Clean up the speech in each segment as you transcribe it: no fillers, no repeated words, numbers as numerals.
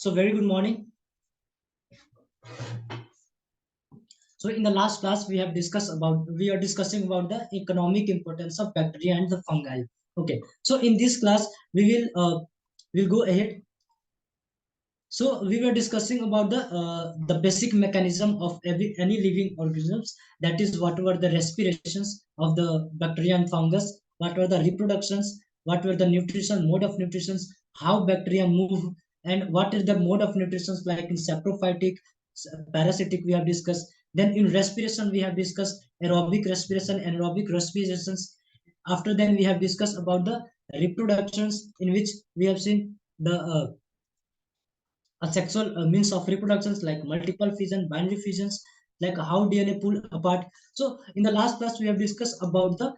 So very good morning. So in the last class we are discussing about the economic importance of bacteria and the fungi. Okay. So in this class we'll go ahead. So we were discussing about the basic mechanism of any living organisms. That is, what were the respirations of the bacteria and fungus, what were the reproductions, what were the nutrition mode of nutritions, how bacteria move, and what is the mode of nutritions like in saprophytic, parasitic we have discussed. Then in respiration we have discussed aerobic respiration, anaerobic respirations. After then we have discussed about the reproductions, in which we have seen the a sexual means of reproductions like multiple fission, binary fissions, like how DNA pull apart. So in the last class we have discussed about the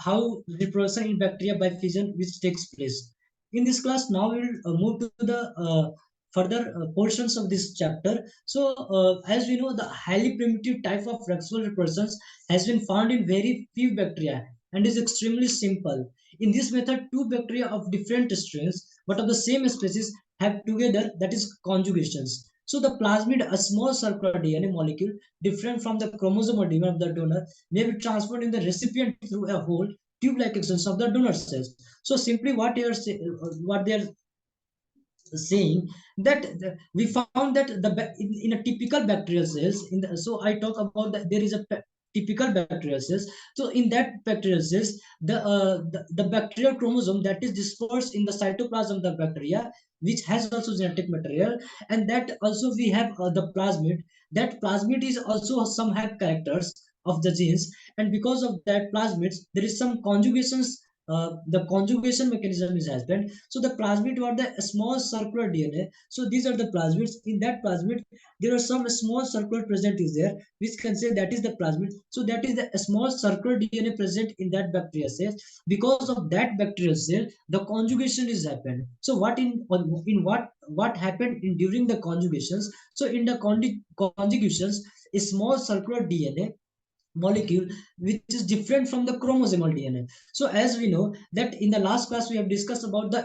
how reproduction in bacteria by fission which takes place. In this class now we will move to the further portions of this chapter. So as we know, the highly primitive type of sexual reproductions has been found in very few bacteria and is extremely simple. In this method, two bacteria of different strains but of the same species have together, that is conjugations. So the plasmid, a small circular DNA molecule different from the chromosomal DNA of the donor, may be transferred in the recipient through a whole tube-like extension of the donor cells. So simply what they are saying that we found that in a typical bacterial cells so I talk about that there is a typical bacterial cells. So in that bacterial cells, the bacterial chromosome that is dispersed in the cytoplasm of the bacteria, which has also genetic material, and that also we have the plasmid. That plasmid is also some have characters of the genes, and because of that plasmids there is some conjugations. The conjugation mechanism is happened. So the plasmid were the small circular DNA. So these are the plasmids. In that plasmid, there are some small circular present is there, which can say that is the plasmid. So that is the small circular DNA present in that bacteria cell. Because of that bacterial cell, the conjugation is happened. So what happened in during the conjugations? So in the conjugations, a small circular DNA molecule which is different from the chromosomal DNA. So as we know that in the last class we have discussed about the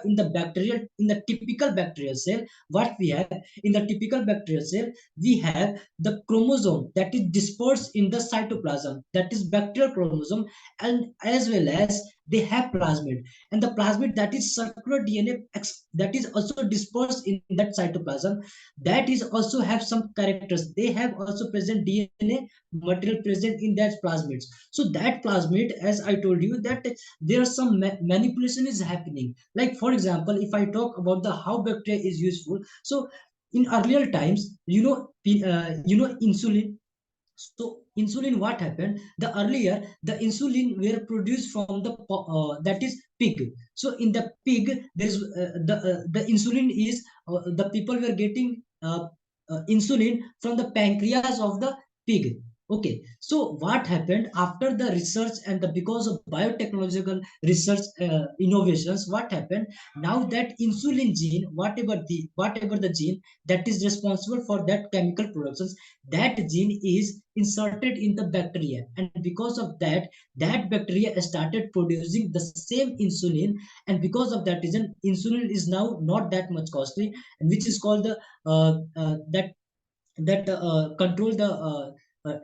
typical bacterial cell, what we have in the typical bacterial cell, we have the chromosome that is dispersed in the cytoplasm, that is bacterial chromosome, and as well as they have plasmid, and the plasmid that is circular DNA that is also dispersed in that cytoplasm, that is also have some characters. They have also present DNA material present in that plasmids. So that plasmid, as I told you, that there are some manipulation is happening. Like for example, if I talk about the how bacteria is useful, so in earlier times, insulin. So insulin, what happened? The earlier the insulin were produced from that is pig. So in the pig, there's the insulin is the people were getting insulin from the pancreas of the pig. Okay, so what happened after the research and the because of biotechnological research innovations? What happened now that insulin gene, whatever the gene that is responsible for that chemical productions, that gene is inserted in the bacteria, and because of that, that bacteria started producing the same insulin, and because of that reason, insulin is now not that much costly, and which is called the control the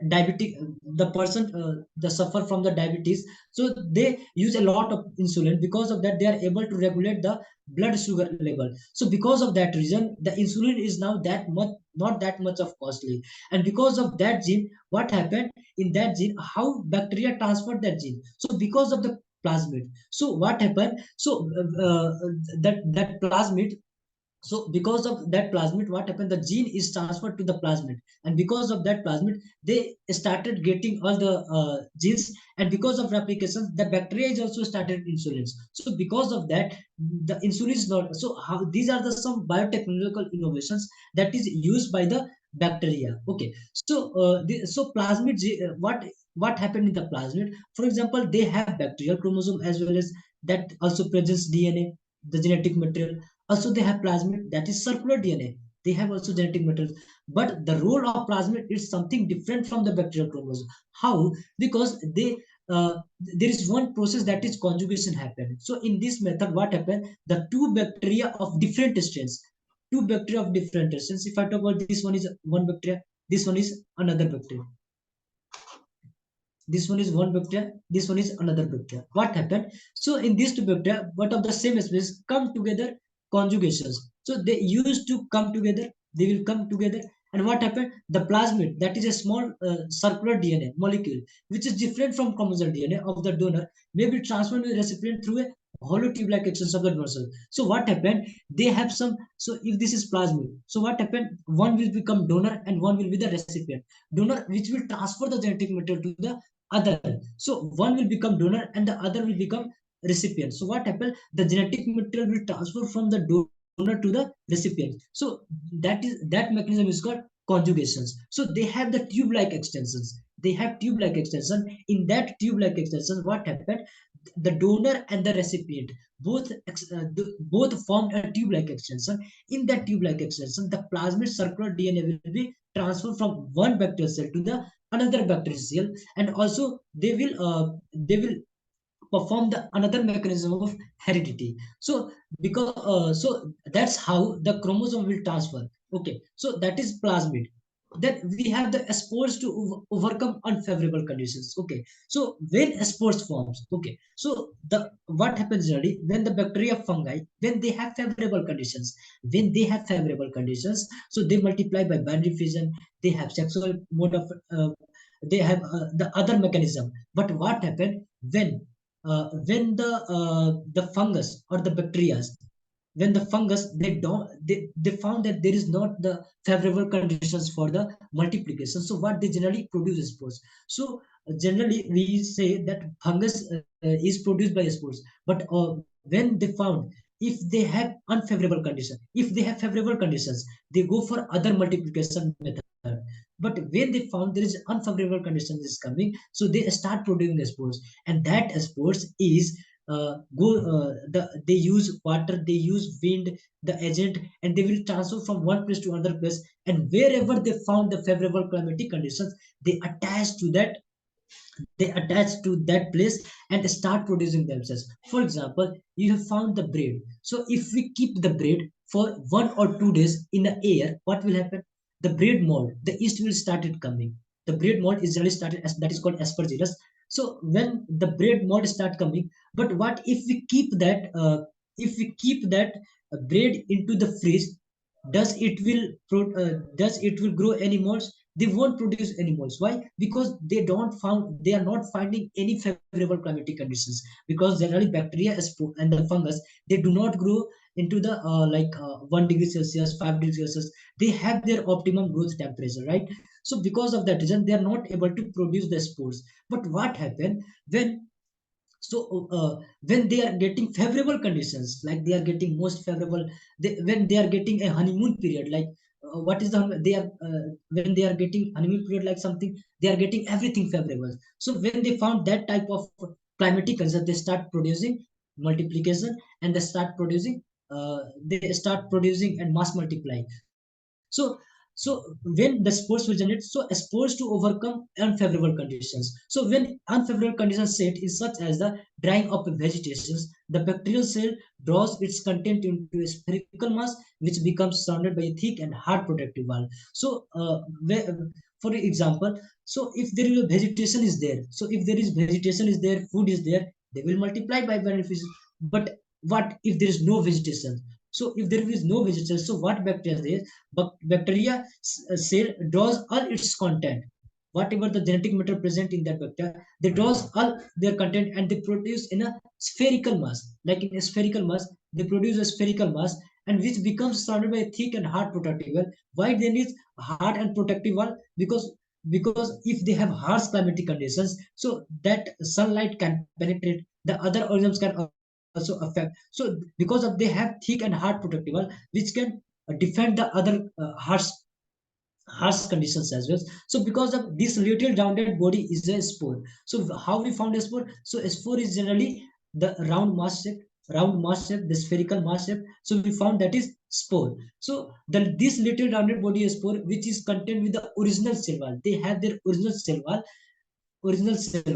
diabetic the person the suffer from the diabetes. So they use a lot of insulin. Because of that, they are able to regulate the blood sugar level. So because of that reason, the insulin is now that much not that much of costly. And because of that gene, what happened in that gene, how bacteria transferred that gene? So because of the plasmid. So what happened? So that plasmid, so because of that plasmid, what happened? The gene is transferred to the plasmid, and because of that plasmid, they started getting all the genes, and because of replication, the bacteria is also started insulins. So because of that, the insulin is not. So how these are the some biotechnological innovations that is used by the bacteria. Okay, so so plasmid, what happened in the plasmid? For example, they have bacterial chromosome as well as that also presents DNA, the genetic material. Also, they have plasmid that is circular DNA. They have also genetic materials. But the role of plasmid is something different from the bacterial chromosome. How? Because there is one process that is conjugation happen. So in this method, what happened? The two bacteria of different strains, two bacteria of different essence. If I talk about this one is one bacteria, this one is another bacteria. This one is one bacteria, this one is another bacteria. What happened? So in these two bacteria, but of the same species, come together, conjugations. So they used to come together, they will come together. And what happened? The plasmid, that is a small circular DNA molecule, which is different from chromosomal DNA of the donor, may be transferred to the recipient through a hollow tube-like extension of the donor cell. So what happened? They have some. So if this is plasmid, so what happened? One will become donor and one will be the recipient. Donor, which will transfer the genetic material to the other. So one will become donor and the other will become recipient. So what happened? The genetic material will transfer from the donor to the recipient. So that mechanism is called conjugations. So they have the tube-like extensions. They have tube-like extension. In that tube-like extension, what happened? The donor and the recipient both formed a tube-like extension. In that tube-like extension, the plasmid circular DNA will be transferred from one bacterial cell to the another bacterial cell, and also they will perform the another mechanism of heredity. So because so that's how the chromosome will transfer. Okay, so that is plasmid. Then we have the spores to overcome unfavorable conditions. Okay, so when spores forms, okay, so the what happens generally when the bacteria fungi, when they have favorable conditions, so they multiply by binary fission, they have sexual mode of they have the other mechanism. But what happened when the fungus or the bacteria, when the fungus they found that there is not the favorable conditions for the multiplication, so what they generally produce spores. So generally we say that fungus is produced by spores. But when they found, if they have unfavorable condition, if they have favorable conditions, they go for other multiplication method. But when they found there is unfavorable conditions is coming, so they start producing spores. And that spores is they use water, they use wind, the agent, and they will transfer from one place to another place. And wherever they found the favorable climatic conditions, they attach to that they attach to that place and start producing themselves. For example, you have found the bread. So if we keep the bread for 1 or 2 days in the air, what will happen? The bread mold, the yeast will started coming. The bread mold is really started as that is called aspergillus. So when the bread mold start coming, but what if we keep that bread into the fridge, does it will grow any molds? They won't produce any molds. Why? Because they are not finding any favorable climatic conditions. Because generally bacteria and the fungus, they do not grow into the 1 degree Celsius, 5 degrees Celsius. They have their optimum growth temperature, right? So because of that reason, they are not able to produce the spores. But what happened when they are getting favorable conditions, like they are getting most favorable, when they are getting a honeymoon period, like what is the they are when they are getting honeymoon period, like something, they are getting everything favorable. So when they found that type of climatic conditions, they start producing multiplication, and they start producing and mass multiplying. So when the spores will generate, so spores to overcome unfavorable conditions. So when unfavorable conditions set is such as the drying of vegetations, the bacterial cell draws its content into a spherical mass, which becomes surrounded by a thick and hard protective wall. So for example, so if there is a vegetation is there, so if there is vegetation is there, food is there, they will multiply by beneficial. But what if there is no vegetation? So if there is no vegetation, so what bacteria there? Bacteria cell draws all its content, whatever the genetic matter present in that bacteria, they draws all their content and they produce in a spherical mass. Like in a spherical mass, they produce a spherical mass, and which becomes surrounded by a thick and hard protective wall. Why they need hard and protective wall? Because if they have harsh climatic conditions, so that sunlight can penetrate, the other organisms can also affect. So because of they have thick and hard protective wall, which can defend the other harsh conditions as well. So because of this little rounded body is a spore. So how we found a spore? So a spore is generally the round mass shape, the spherical mass shape. So we found that is spore. So this little rounded body is spore, which is contained with the original cell wall. They have their original cell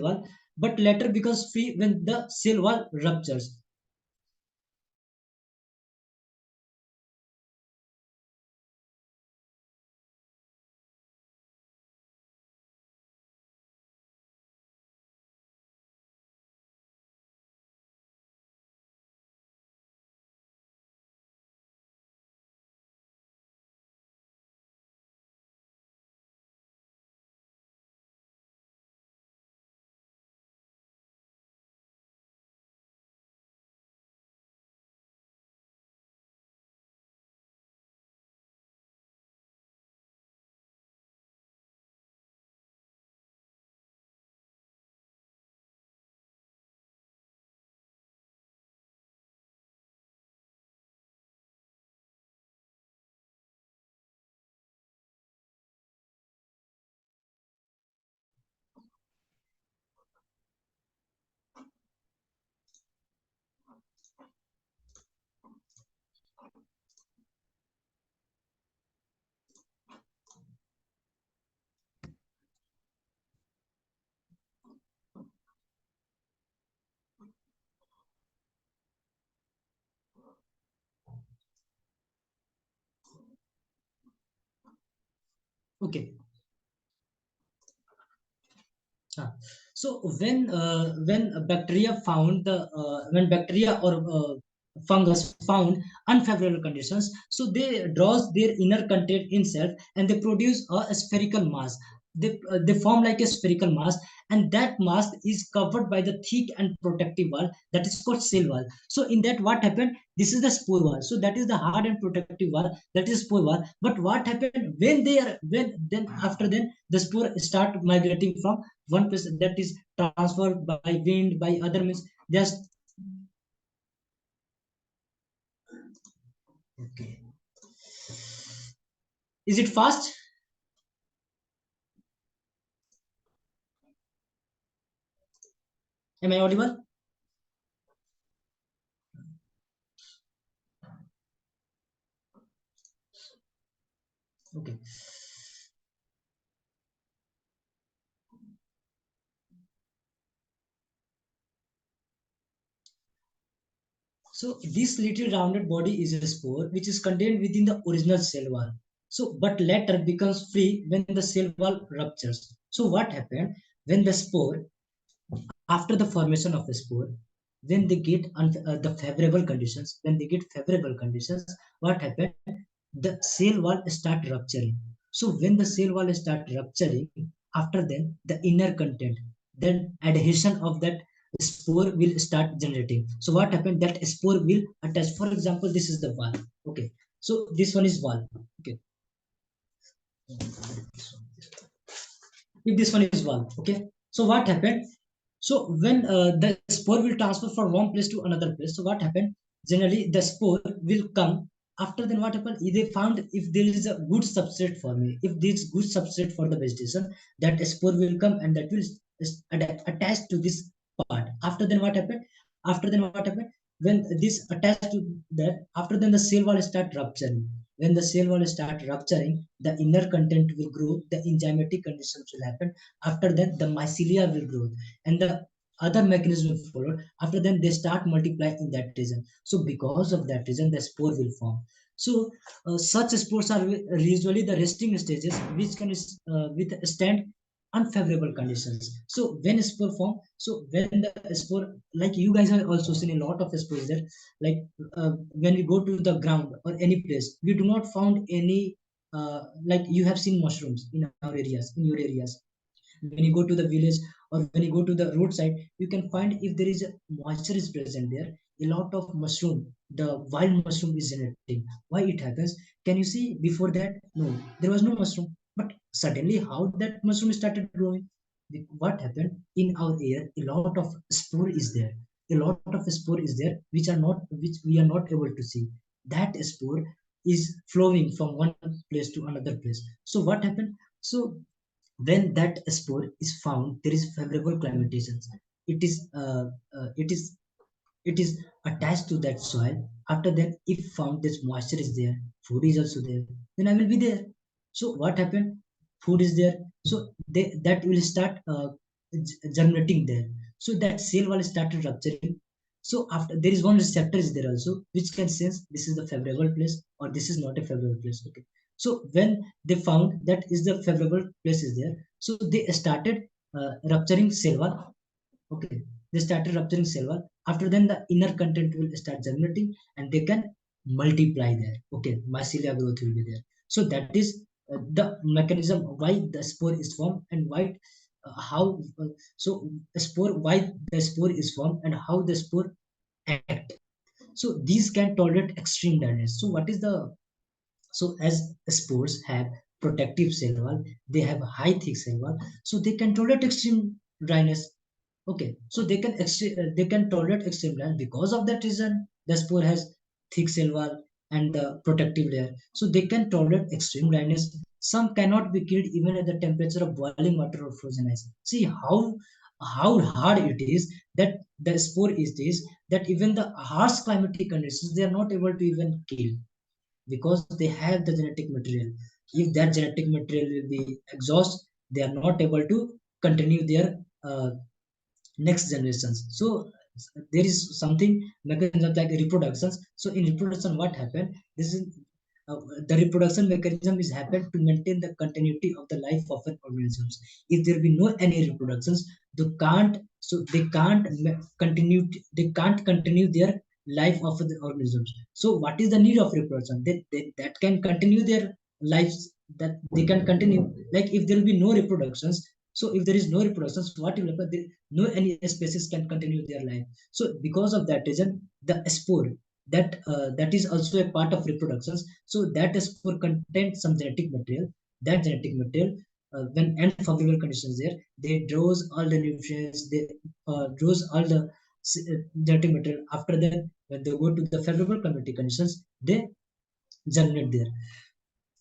wall, but later becomes free when the cell wall ruptures. Okay. Ah, so when a bacteria found the when bacteria or fungus found unfavorable conditions, so they draws their inner content itself and they produce a spherical mass. They form like a spherical mass, and that mass is covered by the thick and protective wall that is called cell wall. So in that, what happened? This is the spore wall. So that is the hard and protective wall. That is spore wall. But what happened when they are when then after then the spore start migrating from one place, that is transferred by wind by other means, just okay. Is it fast? Am I audible? Okay. So this little rounded body is a spore which is contained within the original cell wall. So but later becomes free when the cell wall ruptures. So what happened when the spore, after the formation of the spore, when they get the favorable conditions, when they get favorable conditions, what happened? The cell wall start rupturing. So when the cell wall start rupturing, after then the inner content, then adhesion of that spore will start generating. So what happened? That spore will attach. For example, this is the wall. Okay. So this one is wall. Okay. If this one is wall. Okay. So what happened? So when the spore will transfer from one place to another place, so what happened? Generally, the spore will come. After then, what happened? If they found if there is a good substrate for me, if there is good substrate for the vegetation, that spore will come and that will attach to this part. After then, what happened? After then, what happened? When this attached to that, after then the cell wall start rupturing. When the cell wall start rupturing, the inner content will grow, the enzymatic conditions will happen. After that, the mycelia will grow, and the other mechanism will follow. After then, they start multiplying in that region. So because of that reason, the spore will form. So such spores are usually the resting stages, which can withstand unfavorable conditions. So when spore form, so when the spore, like you guys have also seen a lot of spores there, like when we go to the ground or any place, we do not found any like you have seen mushrooms in our areas, in your areas. When you go to the village or when you go to the roadside, you can find if there is a moisture is present there, a lot of mushroom, the wild mushroom is generating. Why it happens? Can you see before that? No, there was no mushroom, but suddenly how that mushroom started growing? What happened? In our air, a lot of spore is there, a lot of spore is there which we are not able to see. That spore is flowing from one place to another place. So what happened? So when that spore is found, there is favorable climatizations. It is it is attached to that soil. After that, if found this moisture is there, food is also there, then I will be there. So what happened? Food is there, so that will start germinating there. So that cell wall started rupturing. So after, there is one receptor is there also which can sense this is the favorable place or this is not a favorable place. Okay. So when they found that is the favorable place is there, so they started rupturing cell wall. Okay. They started rupturing cell wall. After then, the inner content will start germinating and they can multiply there. Okay. Mycelia growth will be there. So that is the mechanism why the spore is formed and why how so the spore, why the spore is formed and how the spore act. So these can tolerate extreme dryness. So what is the, so as spores have protective cell wall, they have high thick cell wall, so they can tolerate extreme dryness. Okay, so they can tolerate extreme dryness. Because of that reason, the spore has thick cell wall and the protective layer, so they can tolerate extreme dryness. Some cannot be killed even at the temperature of boiling water or frozen ice. See how hard it is that the spore is this, that even the harsh climatic conditions they are not able to even kill, because they have the genetic material. If that genetic material will be exhaust, they are not able to continue their next generations. So there is something mechanism like reproductions. So in reproduction, what happened? This is the reproduction mechanism is happen to maintain the continuity of the life of an organisms. If there be no any reproductions, they can't continue their life of the organisms. So what is the need of reproduction? That can continue their lives, that they can continue. Like if there will be no reproductions, so if there is no reproductions, what will happen? No any species can continue their life. So because of that reason, the spore, that is also a part of reproductions. So that spore contains some genetic material. That genetic material, when unfavorable conditions there, they draws all the nutrients, they draws all the genetic material. After that, when they go to the favorable climatic conditions, they germinate there.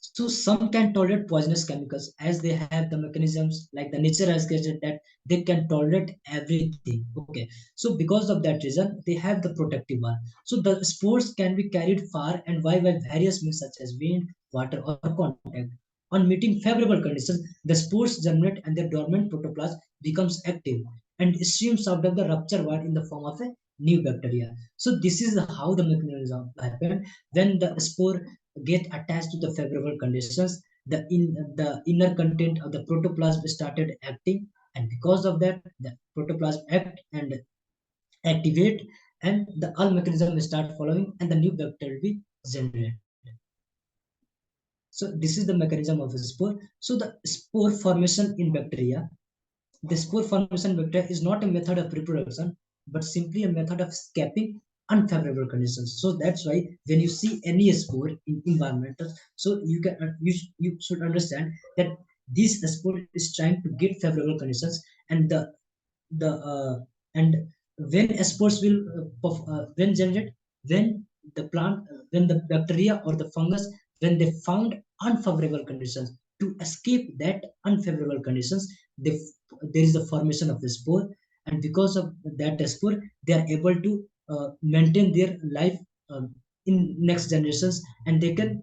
So some can tolerate poisonous chemicals as they have the mechanisms, like the nature has created, that they can tolerate everything. Okay. So because of that reason, they have the protective wall. So the spores can be carried far and wide by various means such as wind, water, or contact. On meeting favorable conditions, the spores germinate and their dormant protoplasm becomes active and streams out of the rupture wall in the form of a new bacteria. So this is how the mechanism happen. When the spore get attached to the favorable conditions, the inner content of the protoplasm started acting, and because of that, the protoplasm act and activate, and the all mechanism start following, and the new bacteria will be generated. So this is the mechanism of a spore. So the spore formation in bacteria, the spore formation bacteria is not a method of reproduction, but simply a method of escaping unfavorable conditions. So that's why when you see any spore in environmental, so you should understand that this spore is trying to get favorable conditions, and the and when spores will when generate, when the plant when the bacteria or the fungus, when they found unfavorable conditions, to escape that unfavorable conditions, they, there is the formation of the spore, and because of that spore, they are able to maintain their life in next generations, and they can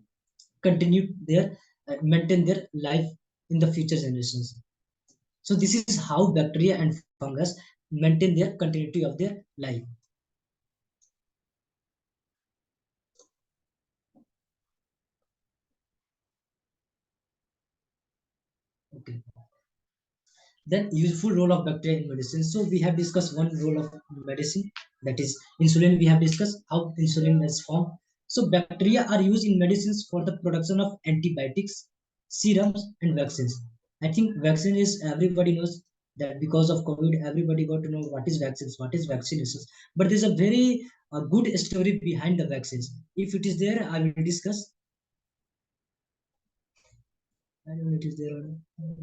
continue their maintain their life in the future generations. So this is how bacteria and fungus maintain their continuity of their life. Okay. Then useful role of bacteria in medicine. So we have discussed one role of medicine, that is insulin. We have discussed how insulin is formed. So bacteria are used in medicines for the production of antibiotics, serums, and vaccines. I think vaccine is, everybody knows that because of COVID, everybody got to know what is vaccines, what is vaccinations. But there's a very good story behind the vaccines. If it is there, I will discuss. I don't know it is there or not.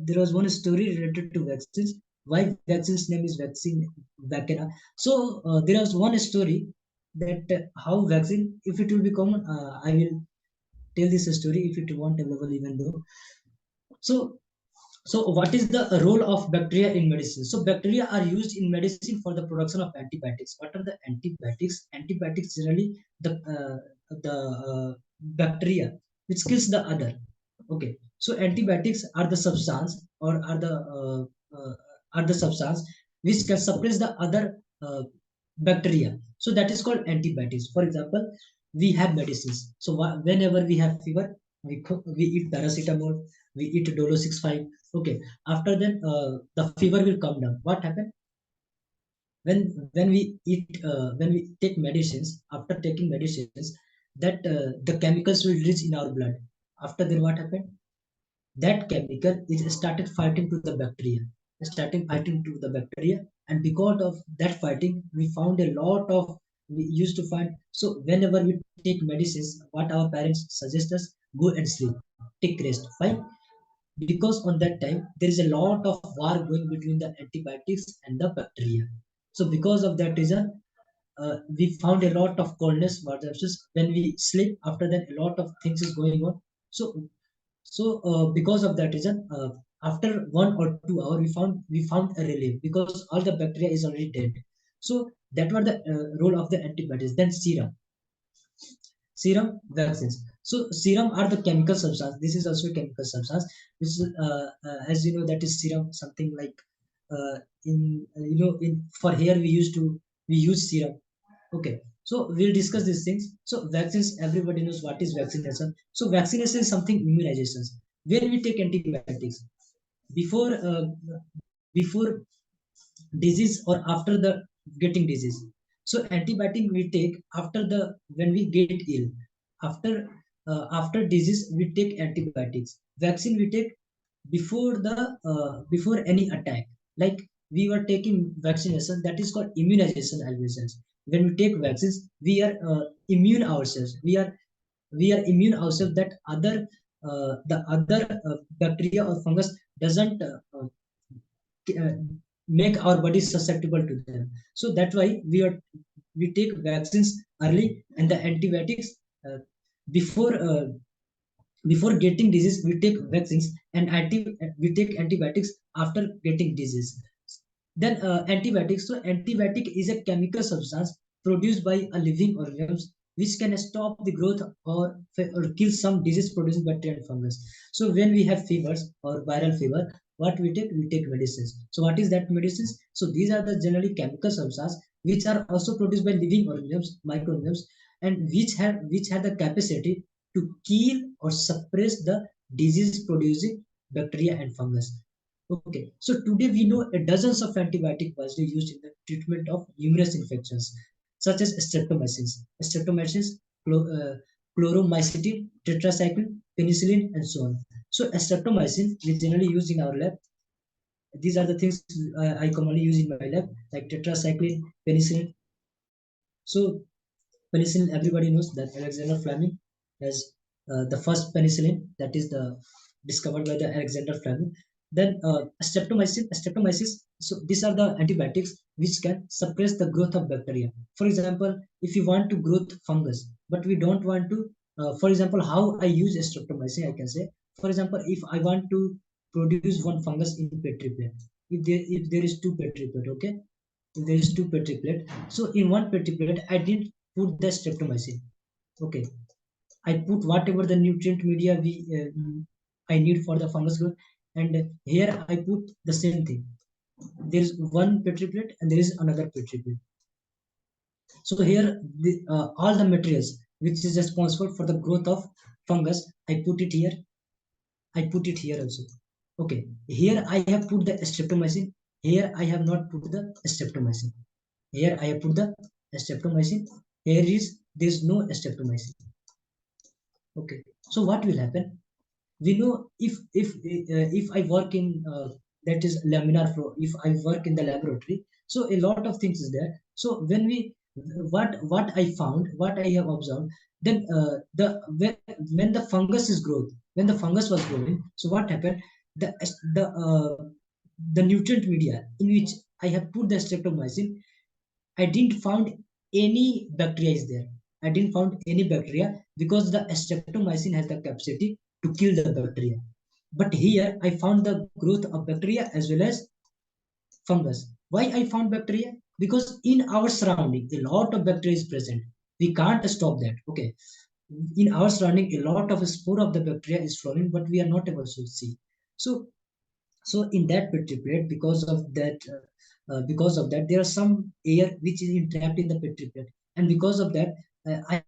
There was one story related to vaccines. Why vaccine's name is vaccine vacina. So there was one story that how vaccine, if it will be common, I will tell this story if it won't available even though. So so what is the role of bacteria in medicine? So bacteria are used in medicine for the production of antibiotics. What are the antibiotics? Antibiotics generally the bacteria which kills the other. Okay, so antibiotics are the substance, or uh, are the substance which can suppress the other bacteria. So that is called antibiotics. For example, we have medicines. So whenever we have fever, we eat paracetamol, we eat Dolo 65. Okay, after that, the fever will come down. What happened? When we eat, when we take medicines, after taking medicines, that the chemicals will reach in our blood. After that, what happened? That chemical is started fighting to the bacteria, starting fighting to the bacteria, and because of that fighting, we found a lot of, we used to find. So whenever we take medicines, what our parents suggest us, go and sleep, take rest. Why? Because on that time there is a lot of war going between the antibiotics and the bacteria. So because of that reason, we found a lot of coldness, but just when we sleep, after that a lot of things is going on. So because of that reason, after 1 or 2 hours, we found a relief because all the bacteria is already dead. So that was the role of the antibiotics. Then serum vaccines. So serum are the chemical substance. This is also a chemical substance. This is, as you know, that is serum. Something like in in for hair we use serum. Okay. So we'll discuss these things. So vaccines, everybody knows what is vaccination. So vaccination is something immunizations. When we take antibiotics before before disease or after the getting disease. So antibiotic we take after the when we get ill. After after disease we take antibiotics. Vaccine we take before the before any attack. Like we were taking vaccination, that is called immunization always. When we take vaccines, we are immune ourselves. We are immune ourselves that other the other bacteria or fungus doesn't uh, make our body susceptible to them. So that's why we take vaccines early, and the antibiotics uh, before before getting disease we take vaccines, and we take antibiotics after getting disease. Then antibiotics. So antibiotic is a chemical substance produced by a living organism which can stop the growth or kill some disease producing bacteria and fungus. So when we have fevers or viral fever, what we take? We take medicines. So what is that medicines? So these are the generally chemical substances which are also produced by living organisms, microorganisms, and which have the capacity to kill or suppress the disease producing bacteria and fungus. Okay, so today we know a dozens of antibiotic was used in the treatment of numerous infections, such as chloromycetin, tetracycline, penicillin, and so on. So streptomycin we generally use in our lab. These are the things I commonly use in my lab, like tetracycline, penicillin. So penicillin, everybody knows that Alexander Fleming has the first penicillin, that is the discovered by the Alexander Fleming. Then streptomyces. So these are the antibiotics which can suppress the growth of bacteria. For example, if you want to growth fungus, but we don't want to, for example, how I use streptomycin, I can say, for example, if I want to produce one fungus in petri plate, if there is two petri plate, okay, if there is two petri plate, so in one petri plate I didn't put the streptomycin. Okay, I put whatever the nutrient media I need for the fungus growth, and here I put the same thing. There is one petri plate and there is another petri plate. So here all the materials which is responsible for the growth of fungus, I put it here. I put it here also. Okay, here I have put the streptomycin. Here I have not put the streptomycin. Here I have put the streptomycin. Here is there is no streptomycin. Okay, so what will happen? We know if I work in that is laminar flow. If I work in the laboratory, so a lot of things is there. So when we what I found, what I have observed, then when the fungus is growth, when the fungus was growing, so what happened? The the uh, the nutrient media in which I have put the streptomycin, I didn't found any bacteria is there. I didn't found any bacteria because the streptomycin has the capacity to kill the bacteria. But here I found the growth of bacteria as well as fungus. Why I found bacteria? Because in our surrounding a lot of bacteria is present. We can't stop that. Okay. In our surrounding a lot of spore of the bacteria is flowing, but we are not able to see. So in that petri plate, because of that there are some air which is trapped in the petri plate, and because of that I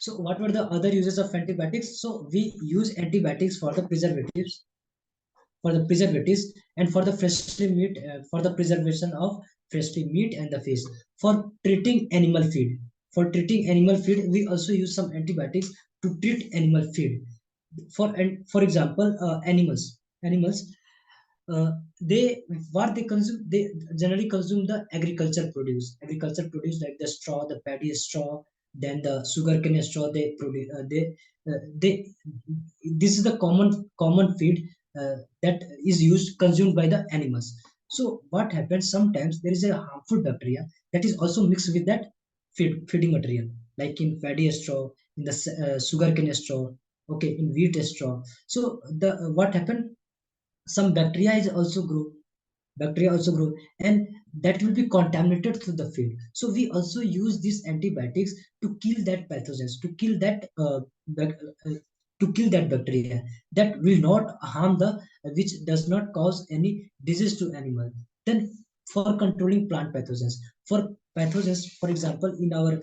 So what were the other uses of antibiotics? So we use antibiotics for the preservatives and for the freshly meat, for the preservation of freshly meat and the fish. For treating animal feed, we also use some antibiotics to treat animal feed. For example, animals, uh, they what they consume, they generally consume the agriculture produce like the straw, the paddy straw, then the sugarcane straw they produce. They This is the common feed that is used consumed by the animals. So what happens, sometimes there is a harmful bacteria that is also mixed with that feeding material, like in paddy straw, in the sugarcane straw, okay, in wheat straw. So the what happened, some bacteria also grow, and that will be contaminated through the feed. So we also use these antibiotics to kill that pathogens, to kill that bacteria that will not harm the, which does not cause any disease to animal. Then for controlling plant pathogens, for for example, in our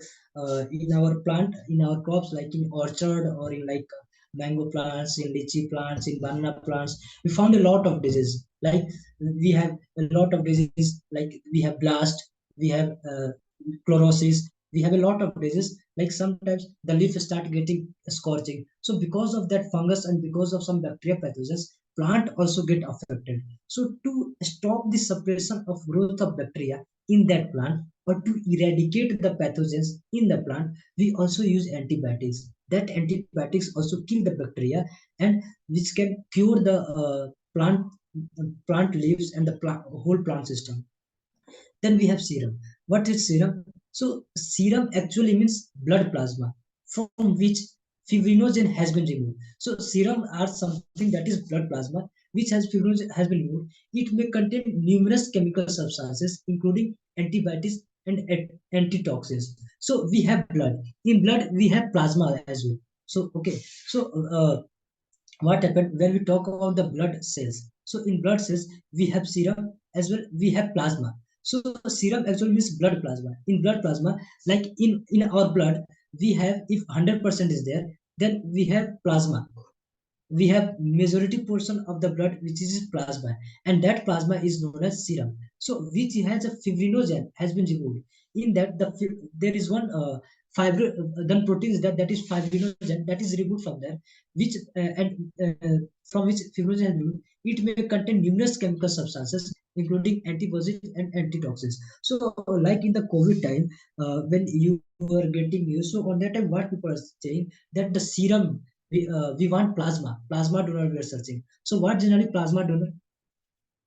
plant, in our crops, like in orchard or in like mango plants, in lychee plants, in banana plants, we found a lot of disease. Like we have a lot of disease, like we have blast, we have chlorosis, we have a lot of disease. Like sometimes the leaf start getting scorching. So because of that fungus and because of some bacteria pathogens, plant also get affected. So to stop the suppression of growth of bacteria in that plant, or to eradicate the pathogens in the plant, we also use antibiotics. That antibiotics also kill the bacteria, and which can cure the plant leaves and the whole plant system. Then we have serum. What is serum? So serum actually means blood plasma from which fibrinogen has been removed. So serum are something that is blood plasma which has been removed. It may contain numerous chemical substances including antibiotics and antitoxins. So we have blood. In blood we have plasma as well. So okay. So what happened when we talk about the blood cells? So in blood cells we have serum as well, we have plasma. So serum actually means blood plasma. In blood plasma, like in our blood, we have, if 100% is there, then we have plasma. We have majority portion of the blood which is plasma, and that plasma is known as serum. So which has a fibrinogen has been removed. In that there is one fibro then proteins that is fibrinogen that is removed from there, which and from which fibrinogen is removed. It may contain numerous chemical substances including antibiotics and antitoxins. So like in the COVID time, when you were getting news, so on that time what people are saying, that the serum, we want plasma donor we are searching. So what generally plasma donor?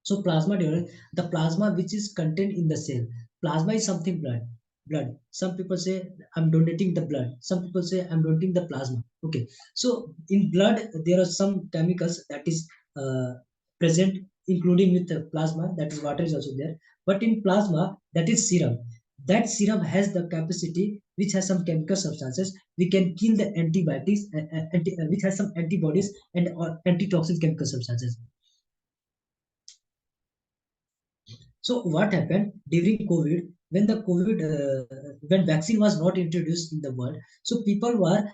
So plasma donor, the plasma which is contained in the cell. Plasma is something blood. Some people say I'm donating the blood, some people say I'm donating the plasma. Okay, so in blood there are some chemicals that is uh, present, including with the plasma, that is water is also there. But in plasma, that is serum. That serum has the capacity, which has some chemical substances, we can kill the antibiotics, which has some antibodies and or antitoxin chemical substances. So what happened during COVID, when when vaccine was not introduced in the world, so people were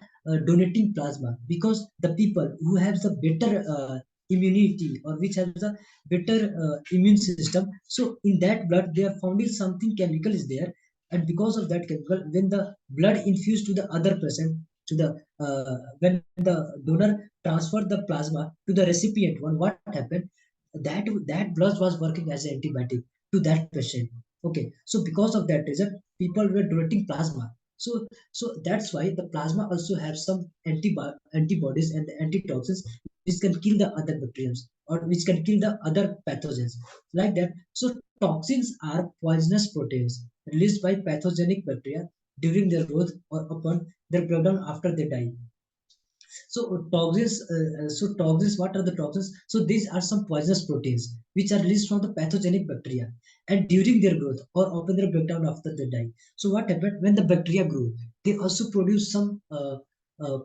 donating plasma, because the people who have the better immunity, or which has the better immune system, so in that blood they are finding something chemical is there, and because of that chemical, when the blood infused to the other person, to the when the donor transferred the plasma to the recipient one, what happened? That blood was working as an antibiotic to that patient. Okay, so because of that reason, people were donating plasma. So that's why the plasma also have some antibodies and the antitoxins which can kill the other bacteria, or which can kill the other pathogens, like that. So toxins are poisonous proteins released by pathogenic bacteria during their growth or upon their breakdown after they die. So toxins, what are the toxins? So these are some poisonous proteins which are released from the pathogenic bacteria and during their growth or after their breakdown after they die. So what happened when the bacteria grow? They also produce some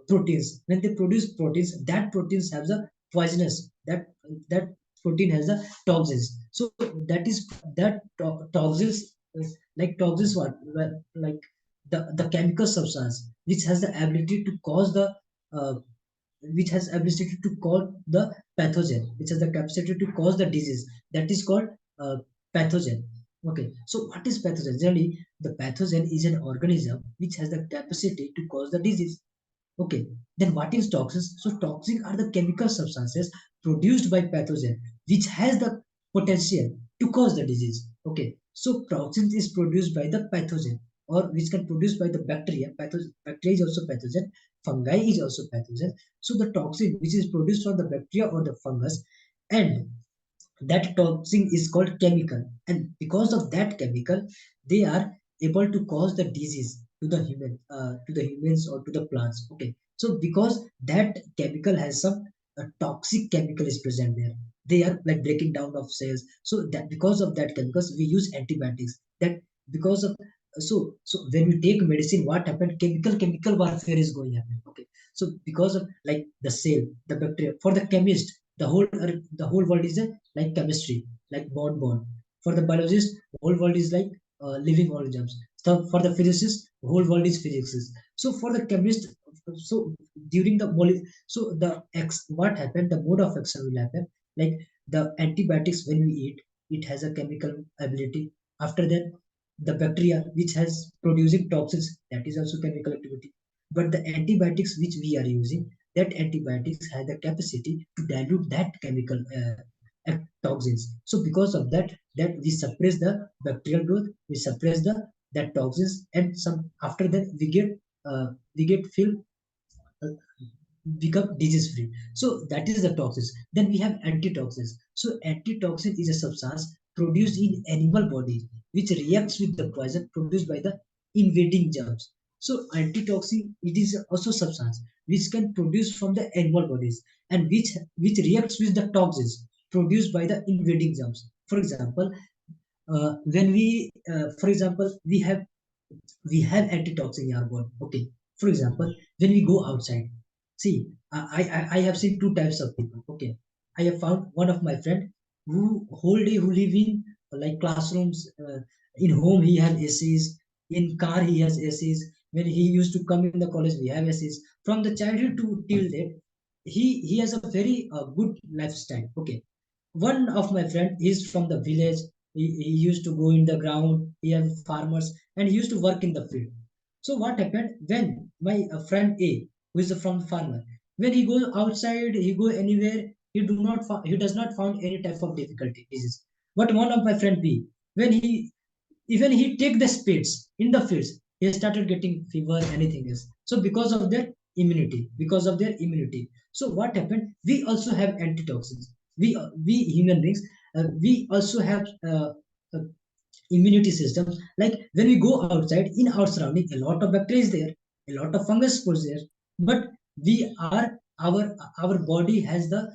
proteins. When they produce proteins, that proteins have the poisonous. That protein has the toxins. So that is that toxins, like toxins what? Well, like the chemical substance which has the ability to cause the uh, which has ability to cause the pathogen, which has the capacity to cause the disease, that is called uh, pathogen. Okay, so what is pathogen? Generally, the pathogen is an organism which has the capacity to cause the disease. Okay, then what is toxins? So toxins are the chemical substances produced by pathogen which has the potential to cause the disease. Okay, so toxins is produced by the pathogen or which can produce by the bacteria. Bacteria is also pathogen. Fungi is also pathogen. So the toxin which is produced from the bacteria or the fungus, and that toxin is called chemical, and because of that chemical they are able to cause the disease to the humans or to the plants. Okay, so because that chemical has some toxic chemical is present there, they are like breaking down of cells. So that because of that chemicals we use antibiotics. That because of so when we take medicine, what happened? Chemical warfare is going happen. Okay, so because of like the cell, the bacteria, for the chemist, the whole world is a like chemistry, like bond. For the biologist, the whole world is like living organisms. So for the physicist, the whole world is physics. So for the chemist, so during the so the x what happened, the mode of action will happen like the antibiotics when we eat, it has a chemical ability. After that, the bacteria which has producing toxins, that is also chemical activity. But the antibiotics which we are using, that antibiotics have the capacity to dilute that chemical toxins. So because of that, that we suppress the bacterial growth, we suppress the that toxins, and some after that we get feel uh, become disease free. So that is the toxins. Then we have antitoxins. So antitoxin is a substance produced in animal bodies which reacts with the poison produced by the invading germs. So antitoxin, it is also substance which can produce from the animal bodies and which reacts with the toxins produced by the invading germs. For example, for example, we have antitoxin in our body. Okay. For example, when we go outside, see, I have seen two types of people. Okay. I have found one of my friend who whole day who live in like classrooms, in home he has ACs, in car he has ACs. When he used to come in the college, we have ACs. From the childhood to till date, he has a very good lifestyle. Okay. One of my friend is from the village. He used to go in the ground. He has farmers and he used to work in the field. So what happened when my friend A, who is from farmer, when he goes outside, he go anywhere, he does not found any type of difficulty disease. But one of my friend B, when he even he take the speeds in the fields, he started getting fever, anything else. So because of their immunity. So what happened? We also have antitoxins. We human beings, we also have uh, immunity systems. Like when we go outside, in our surrounding, a lot of bacteria is there, a lot of fungus spores there, but we are our body has the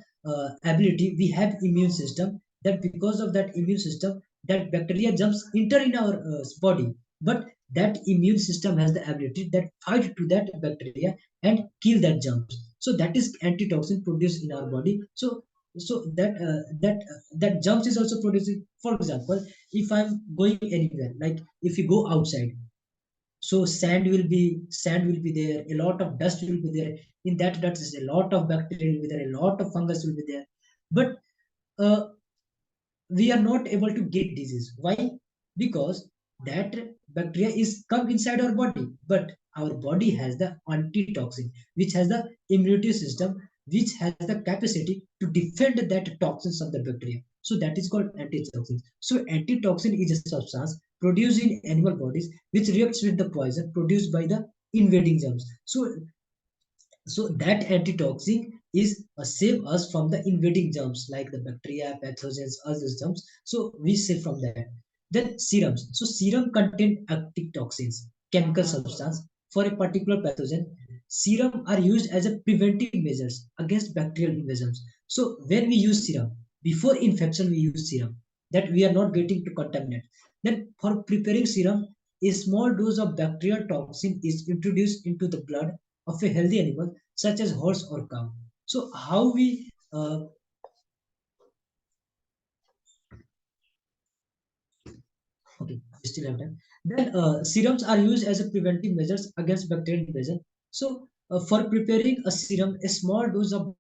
ability, we have immune system, that because of that immune system, that bacteria jumps enter in our body, but that immune system has the ability that fight to that bacteria and kill that germs. So that is antitoxin produced in our body. So that germs is also producing. For example, if I'm going anywhere, like if you go outside, so sand will be there, a lot of dust will be there. In that dust is a lot of bacteria will be there, a lot of fungus will be there. But uh, we are not able to get disease. Why? Because that bacteria is come inside our body, but our body has the antitoxin, which has the immunity system, which has the capacity to defend that toxins of the bacteria. So that is called antitoxin. So antitoxin is a substance produced in animal bodies which reacts with the poison produced by the invading germs. So that antitoxin is save us from the invading germs like the bacteria, pathogens, other germs. So we save from that. Then serums. So serum contain active toxins, chemical substance for a particular pathogen. Serum are used as a preventive measures against bacterial invasions. So when we use serum, before infection we use serum, that we are not getting to contaminate. Then for preparing serum, a small dose of bacterial toxin is introduced into the blood of a healthy animal such as horse or cow. So how we Okay, we still have time. Then serums are used as a preventive measures against bacterial invasion. So for preparing a serum, a small dose of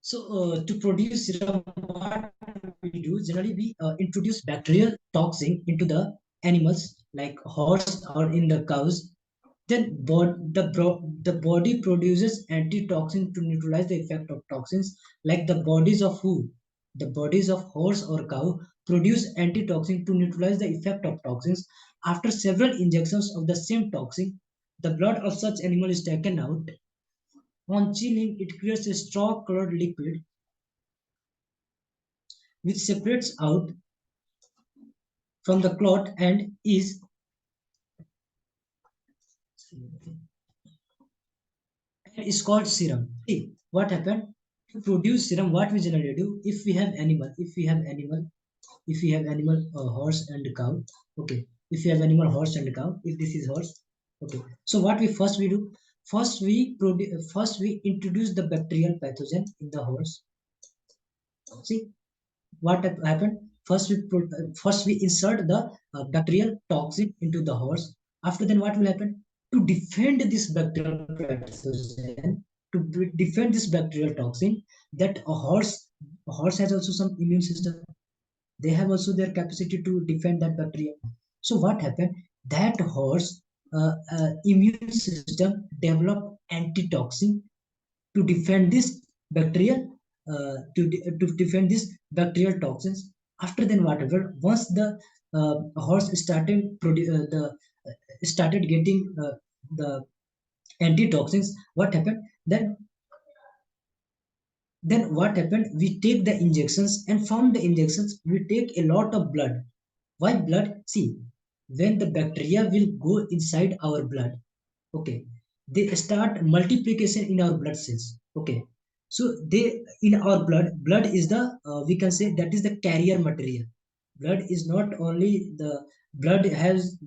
so to produce serum, what we do generally we introduce bacterial toxin into the animals like horse or in the cows. Then the body produces antitoxin to neutralize the effect of toxins, like the bodies of who? The bodies of horse or cow produce antitoxin to neutralize the effect of toxins. After several injections of the same toxin, the blood of such animal is taken out. On chilling, it creates a straw-colored liquid which separates out from the clot and is called serum. See what happened? To produce serum, what we generally do, if we have animal horse and cow, okay. If you have animal horse and cow, if this is horse, okay. So what we do, first we introduce the bacterial pathogen in the horse. See what happened? First we insert the bacterial toxin into the horse. After then, what will happen? To defend this bacterial pathogen, defend this bacterial toxin, that a horse has also some immune system. They have also their capacity to defend that bacteria. So what happened? That horse immune system develop antitoxin to defend this bacterial to defend these bacterial toxins. After then, whatever, once the horse started getting the antitoxins, what happened? Then what happened? We take the injections, and from the injections we take a lot of blood. Why blood? See, when the bacteria will go inside our blood, okay, they start multiplication in our blood cells, okay. So they in our blood is the we can say that is the carrier material. Blood is not only the blood has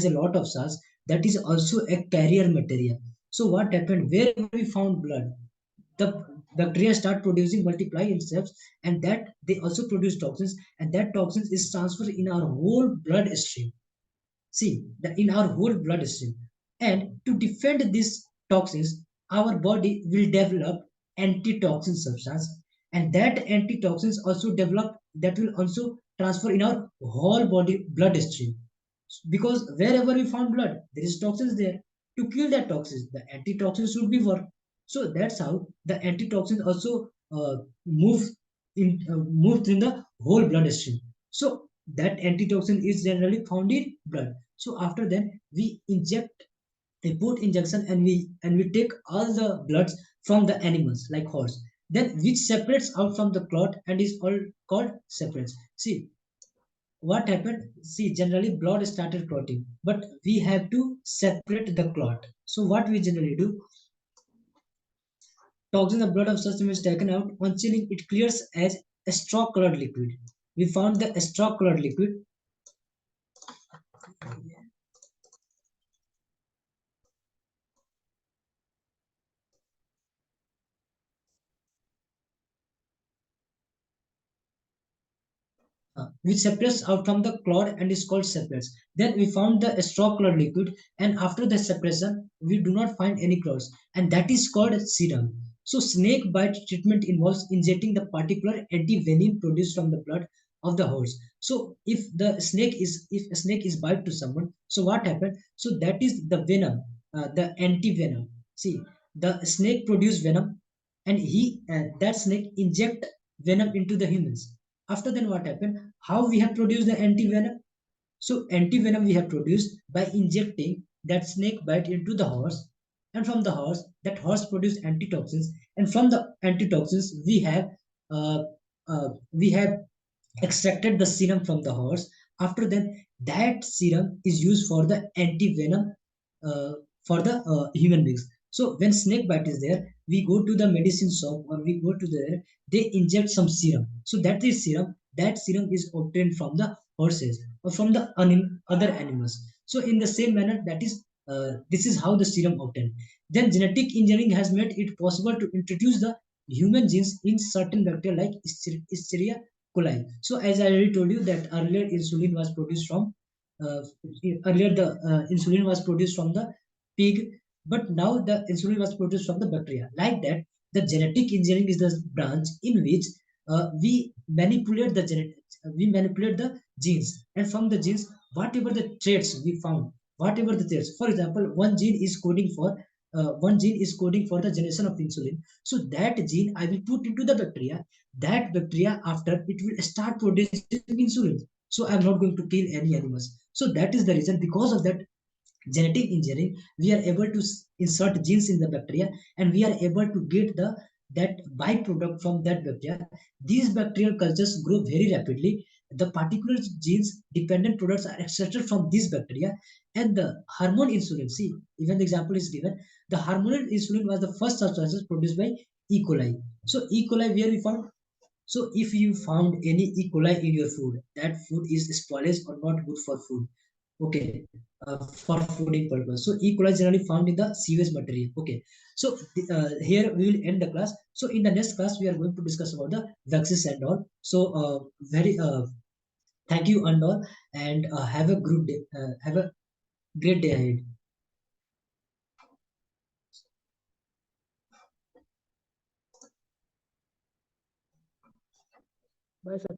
a lot of cells, that is also a carrier material. So what happened? Wherever we found blood, the bacteria start producing multiply themselves, and that they also produce toxins, and that toxins is transferred in our whole blood stream. See, in our whole bloodstream. And to defend these toxins, our body will develop antitoxin substance, and that antitoxins also develop that will also transfer in our whole body bloodstream. Because wherever we found blood, there is toxins there. To kill that toxins, the antitoxins should be work. So that's how the antitoxins also move moved in the whole bloodstream. So that antitoxin is generally found in blood. So after that, we put injection, and we take all the bloods from the animals like horse. Then which separates out from the clot and is all called separates. See what happened? See, generally blood started clotting, but we have to separate the clot. So what we generally do, toxin the blood of system is taken out. On chilling, it clears as a straw colored liquid. We found the straw colored liquid. which separates out from the clot and is called separates. Then we found the straw clot liquid, and after the separation, we do not find any clots, and that is called serum. So snake bite treatment involves injecting the particular anti-venom produced from the blood of the horse. So if a snake is bite to someone, so what happened? So that is the venom, the anti-venom. See, the snake produce venom, and that snake inject venom into the humans. After then what happened? How we have produced the anti-venom? So anti-venom we have produced by injecting that snake bite into the horse, and from the horse, that horse produced antitoxins, and from the antitoxins uh, we have extracted the serum from the horse. After then, that serum is used for the anti-venom uh, for the human beings. So when snake bite is there, we go to the medicine shop or we go to there, they inject some serum. So that is serum. That serum is obtained from the horses or from the other animals. So in the same manner, this is how the serum obtained. Then genetic engineering has made it possible to introduce the human genes in certain bacteria like Escherichia coli. So as I already told you that earlier insulin was produced from uh, earlier the insulin was produced from the pig, but now the insulin was produced from the bacteria. Like that, the genetic engineering is the branch in which we manipulate the genes, and from the genes, whatever the traits we found, whatever the traits. For example, one gene is coding for the generation of insulin. So that gene I will put into the bacteria. That bacteria after it will start producing insulin. So I'm not going to kill any animals. So that is the reason. Because of that genetic engineering, we are able to insert genes in the bacteria, and we are able to get the that byproduct from that bacteria. These bacterial cultures grow very rapidly. The particular genes dependent products are extracted from these bacteria, and the hormone insulin, see, even the example is given. The hormonal insulin was the first substances produced by E. coli. So E. coli, where we found, so if you found any E. coli in your food, that food is spoilage or not good for food. Okay, for fooding purpose. So E. coli is generally found in the sewage material. Okay, so here we will end the class. So in the next class, we are going to discuss about the vaccines and all. So very thank you and all, and have a good day. Have a great day ahead. Bye, sir.